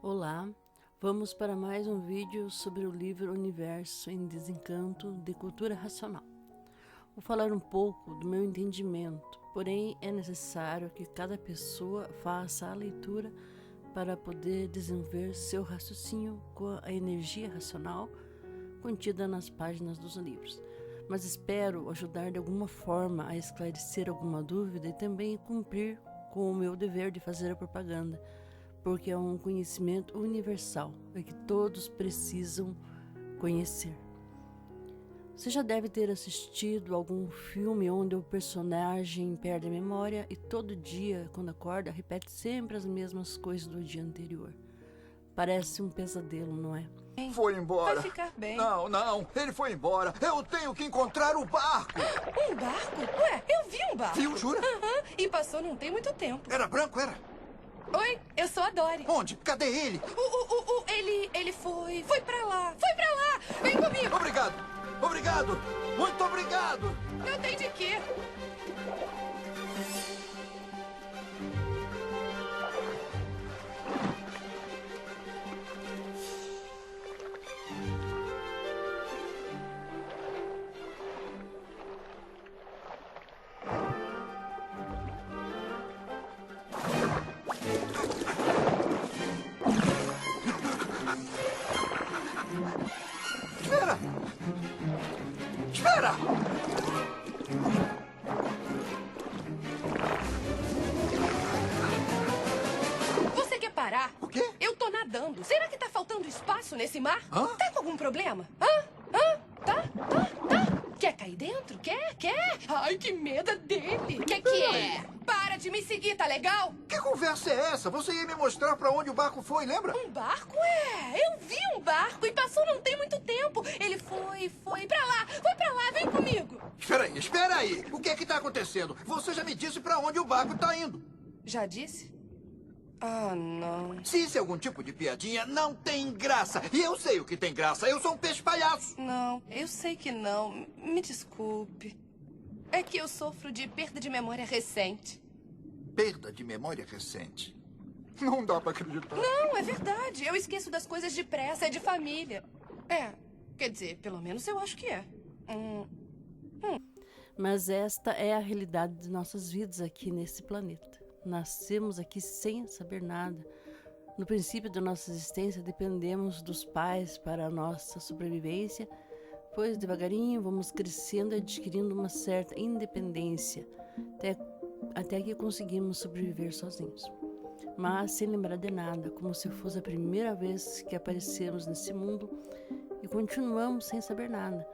Olá, vamos para mais um vídeo sobre o livro Universo em Desencanto de Cultura Racional. Vou falar um pouco do meu entendimento, porém é necessário que cada pessoa faça a leitura para poder desenvolver seu raciocínio com a energia racional contida nas páginas dos livros. Mas espero ajudar de alguma forma a esclarecer alguma dúvida e também cumprir com o meu dever de fazer a propaganda, porque é um conhecimento universal, é que todos precisam conhecer. Você já deve ter assistido algum filme onde o personagem perde a memória e todo dia, quando acorda, repete sempre as mesmas coisas do dia anterior. Parece um pesadelo, não é? Foi embora. Vai ficar bem. Não, ele foi embora. Eu tenho que encontrar o barco. Um barco? Ué, eu vi um barco. Viu, jura? Aham, e passou não tem muito tempo. Era branco, era? Oi, eu sou a Dory. Onde? Cadê ele? Ele foi pra lá. Foi pra lá. Vem comigo. Obrigado. Muito obrigado. Não tem de quê. Espera! Você quer parar? O quê? Eu tô nadando. Será que tá faltando espaço nesse mar? Hã? Tá com algum problema? Tá? Quer cair dentro? Quer? Ai, que medo dele. Que é? Para de me seguir, tá legal? Que conversa é essa? Você ia me mostrar pra onde o barco foi, lembra? Um barco? Eu vi um barco e passou não tem muito tempo. Ele foi pra lá, vem comigo. Espera aí. O que é que tá acontecendo? Você já me disse pra onde o barco tá indo. Já disse? Ah, não. Se isso é algum tipo de piadinha, não tem graça. E eu sei o que tem graça. Eu sou um peixe palhaço. Não, eu sei que não. Me desculpe. É que eu sofro de perda de memória recente. Perda de memória recente. Não dá pra acreditar. Não, é verdade. Eu esqueço das coisas depressa, é de família. Quer dizer, pelo menos eu acho que é. Mas esta é a realidade de nossas vidas aqui nesse planeta. Nascemos aqui sem saber nada. No princípio da nossa existência, dependemos dos pais para a nossa sobrevivência, pois devagarinho vamos crescendo e adquirindo uma certa independência, até que conseguimos sobreviver sozinhos. Mas sem lembrar de nada, como se fosse a primeira vez que aparecemos nesse mundo e continuamos sem saber nada,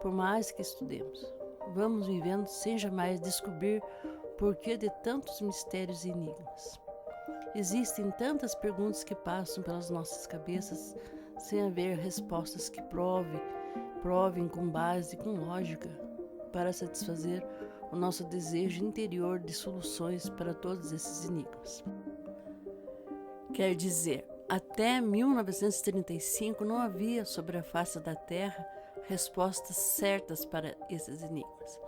por mais que estudemos. Vamos vivendo sem jamais descobrir o porquê de tantos mistérios e enigmas. Existem tantas perguntas que passam pelas nossas cabeças sem haver respostas que provem com base, com lógica, para satisfazer o nosso desejo interior de soluções para todos esses enigmas. Quer dizer, até 1935 não havia sobre a face da Terra respostas certas para esses enigmas.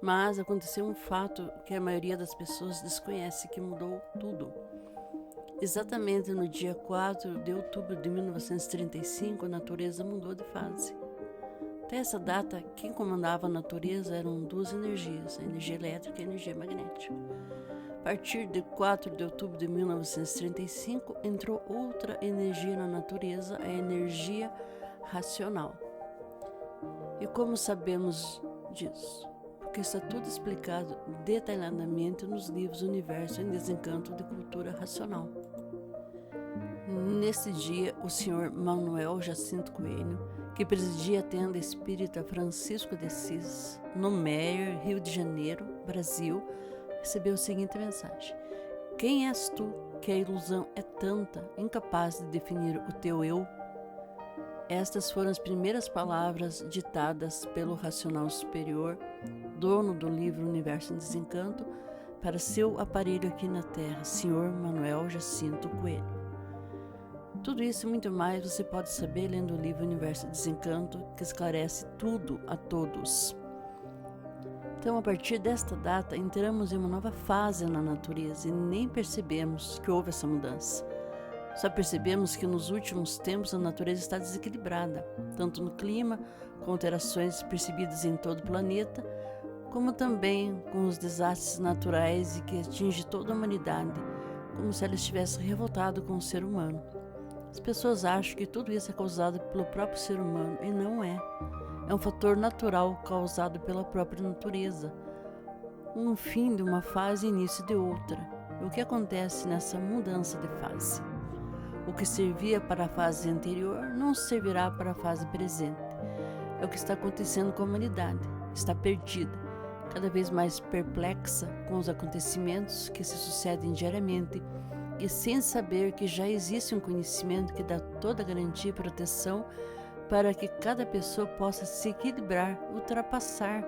Mas aconteceu um fato que a maioria das pessoas desconhece, que mudou tudo. Exatamente no dia 4 de outubro de 1935, a natureza mudou de fase. Até essa data, quem comandava a natureza eram duas energias, a energia elétrica e a energia magnética. A partir de 4 de outubro de 1935, entrou outra energia na natureza, a energia racional. E como sabemos disso? Porque está tudo explicado detalhadamente nos livros Universo em Desencanto de Cultura Racional. Nesse dia, o Sr. Manuel Jacinto Coelho, que presidia a tenda espírita Francisco de Assis, no Meier, Rio de Janeiro, Brasil, recebeu a seguinte mensagem: quem és tu, que a ilusão é tanta, incapaz de definir o teu eu? Estas foram as primeiras palavras ditadas pelo racional superior, dono do livro Universo em Desencanto, para seu aparelho aqui na Terra, Sr. Manuel Jacinto Coelho. Tudo isso e muito mais você pode saber lendo o livro Universo em Desencanto, que esclarece tudo a todos. Então, a partir desta data, entramos em uma nova fase na natureza e nem percebemos que houve essa mudança. Só percebemos que nos últimos tempos a natureza está desequilibrada, tanto no clima, com alterações percebidas em todo o planeta, como também com os desastres naturais e que atingem toda a humanidade, como se ela estivesse revoltada com o ser humano. As pessoas acham que tudo isso é causado pelo próprio ser humano, e não é. É um fator natural causado pela própria natureza. Um fim de uma fase e início de outra. O que acontece nessa mudança de fase? O que servia para a fase anterior não servirá para a fase presente. É o que está acontecendo com a humanidade. Está perdida, cada vez mais perplexa com os acontecimentos que se sucedem diariamente e sem saber que já existe um conhecimento que dá toda a garantia e proteção para que cada pessoa possa se equilibrar, ultrapassar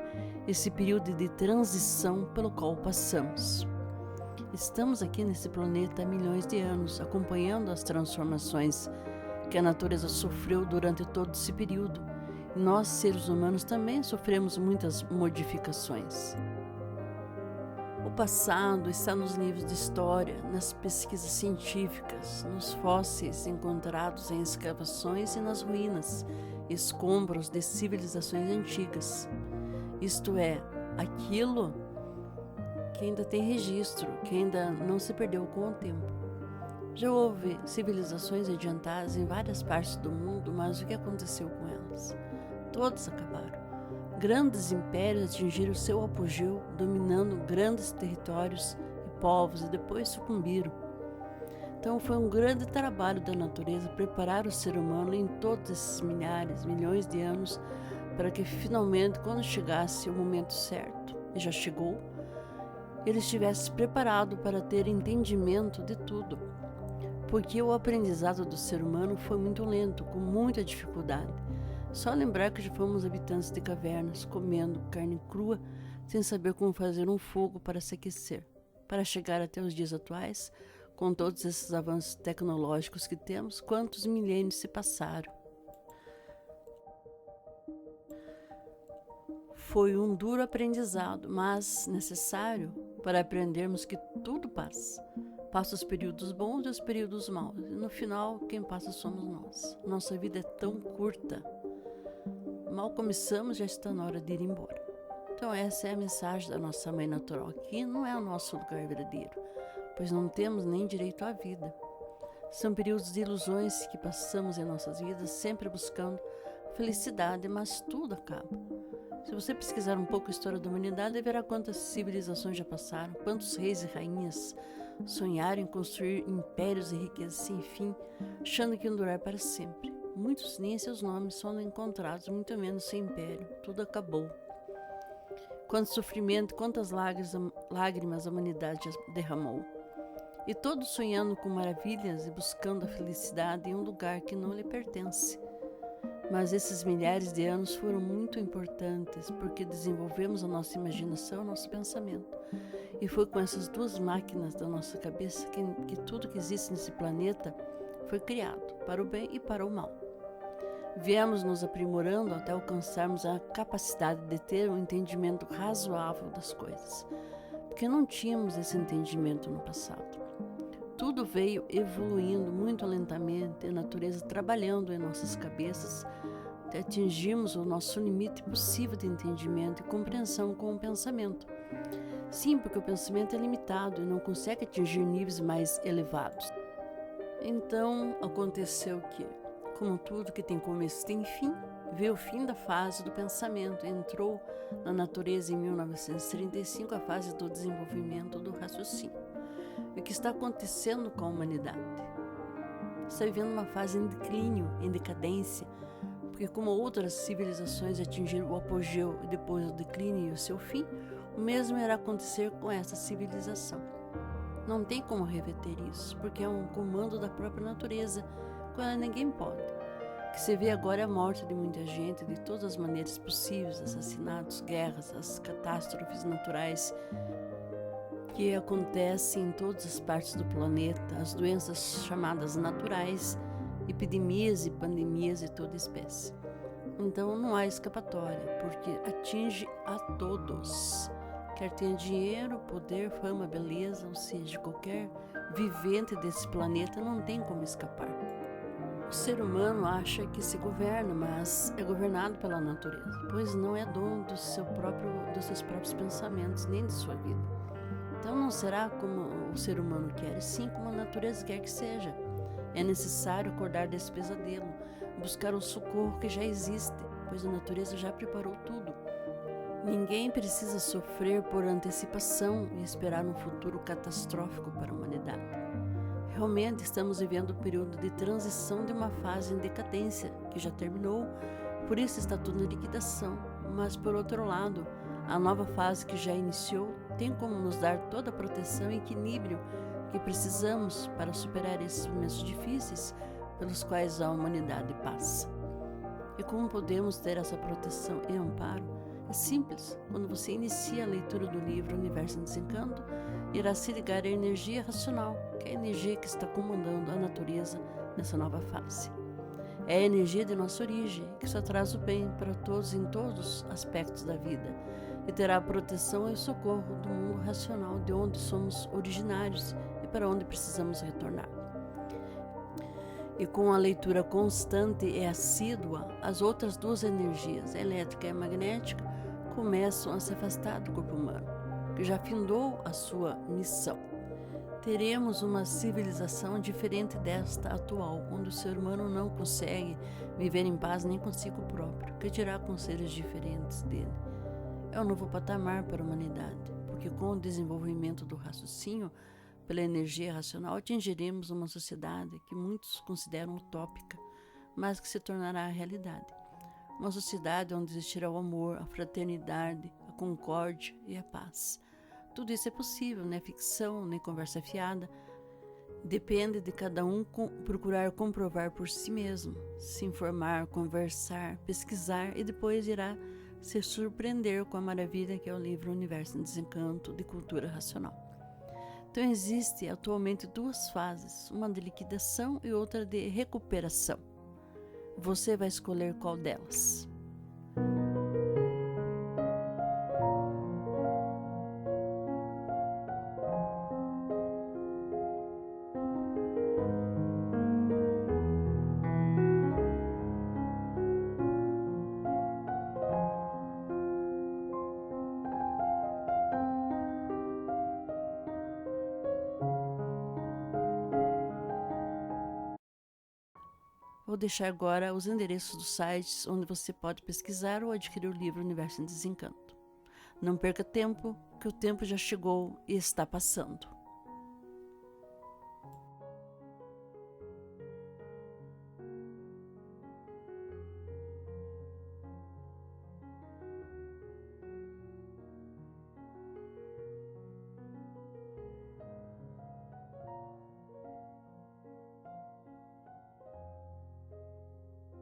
esse período de transição pelo qual passamos. Estamos aqui nesse planeta há milhões de anos, acompanhando as transformações que a natureza sofreu durante todo esse período. E nós, seres humanos, também sofremos muitas modificações. O passado está nos livros de história, nas pesquisas científicas, nos fósseis encontrados em escavações e nas ruínas, escombros de civilizações antigas. Isto é, aquilo que ainda tem registro, que ainda não se perdeu com o tempo. Já houve civilizações adiantadas em várias partes do mundo, mas o que aconteceu com elas? Todas acabaram. Grandes impérios atingiram seu apogeu, dominando grandes territórios e povos, e depois sucumbiram. Então foi um grande trabalho da natureza preparar o ser humano em todos esses milhares, milhões de anos, para que finalmente, quando chegasse o momento certo, e já chegou, ele estivesse preparado para ter entendimento de tudo, porque o aprendizado do ser humano foi muito lento, com muita dificuldade. Só lembrar que já fomos habitantes de cavernas, comendo carne crua, sem saber como fazer um fogo para se aquecer. Para chegar até os dias atuais, com todos esses avanços tecnológicos que temos, quantos milênios se passaram? Foi um duro aprendizado, mas necessário para aprendermos que tudo passa. Passa os períodos bons e os períodos maus. E no final, quem passa somos nós. Nossa vida é tão curta. Mal começamos, já está na hora de ir embora. Então essa é a mensagem da nossa mãe natural. Aqui não é o nosso lugar verdadeiro, pois não temos nem direito à vida. São períodos de ilusões que passamos em nossas vidas, sempre buscando felicidade, mas tudo acaba. Se você pesquisar um pouco a história da humanidade, verá quantas civilizações já passaram, quantos reis e rainhas sonharam em construir impérios e riquezas sem fim, achando que iam durar para sempre. Muitos nem seus nomes foram encontrados, muito menos seu império. Tudo acabou. Quanto sofrimento, quantas lágrimas a humanidade derramou. E todos sonhando com maravilhas e buscando a felicidade em um lugar que não lhe pertence. Mas esses milhares de anos foram muito importantes porque desenvolvemos a nossa imaginação, o nosso pensamento. E foi com essas duas máquinas da nossa cabeça que tudo que existe nesse planeta foi criado, para o bem e para o mal. Viemos nos aprimorando até alcançarmos a capacidade de ter um entendimento razoável das coisas, porque não tínhamos esse entendimento no passado. Tudo veio evoluindo muito lentamente, a natureza trabalhando em nossas cabeças, até atingirmos o nosso limite possível de entendimento e compreensão com o pensamento. Sim, porque o pensamento é limitado e não consegue atingir níveis mais elevados. Então, aconteceu que, como tudo que tem começo tem fim, veio o fim da fase do pensamento. Entrou na natureza em 1935 a fase do desenvolvimento do raciocínio. E o que está acontecendo com a humanidade? Está vivendo uma fase em declínio, em decadência, porque como outras civilizações atingiram o apogeu e depois o declínio e o seu fim, o mesmo irá acontecer com essa civilização. Não tem como reverter isso, porque é um comando da própria natureza, quando ninguém pode. O que se vê agora é a morte de muita gente, de todas as maneiras possíveis, assassinatos, guerras, as catástrofes naturais que acontecem em todas as partes do planeta, as doenças chamadas naturais, epidemias e pandemias de toda espécie. Então não há escapatória, porque atinge a todos. Quer tenha dinheiro, poder, fama, beleza, ou seja, qualquer vivente desse planeta não tem como escapar. O ser humano acha que se governa, mas é governado pela natureza, pois não é dono dos seus próprios pensamentos, nem de sua vida. Então não será como o ser humano quer, e sim como a natureza quer que seja. É necessário acordar desse pesadelo, buscar o socorro que já existe, pois a natureza já preparou tudo. Ninguém precisa sofrer por antecipação e esperar um futuro catastrófico para a humanidade. Realmente estamos vivendo um período de transição de uma fase em decadência, que já terminou, por isso está tudo em liquidação. Mas, por outro lado, a nova fase que já iniciou tem como nos dar toda a proteção e equilíbrio que precisamos para superar esses momentos difíceis pelos quais a humanidade passa. E como podemos ter essa proteção e amparo? É simples. Quando você inicia a leitura do livro Universo em Desencanto, irá se ligar à energia racional, que é a energia que está comandando a natureza nessa nova fase. É a energia de nossa origem, que só traz o bem para todos em todos os aspectos da vida, e terá a proteção e o socorro do mundo racional de onde somos originários e para onde precisamos retornar. E com a leitura constante e assídua, as outras duas energias, a elétrica e a magnética, começam a se afastar do corpo humano, que já findou a sua missão. Teremos uma civilização diferente desta atual, onde o ser humano não consegue viver em paz nem consigo próprio, que dirá com seres diferentes dele. É um novo patamar para a humanidade, porque com o desenvolvimento do raciocínio, pela energia racional, atingiremos uma sociedade que muitos consideram utópica, mas que se tornará realidade. Uma sociedade onde existirá o amor, a fraternidade, a concórdia e a paz. Tudo isso é possível, não é ficção, nem conversa fiada. Depende de cada um procurar comprovar por si mesmo, se informar, conversar, pesquisar e depois irá se surpreender com a maravilha que é o livro Universo em Desencanto de Cultura Racional. Então existe atualmente duas fases, uma de liquidação e outra de recuperação. Você vai escolher qual delas? Vou deixar agora os endereços dos sites onde você pode pesquisar ou adquirir o livro Universo em Desencanto. Não perca tempo, que o tempo já chegou e está passando.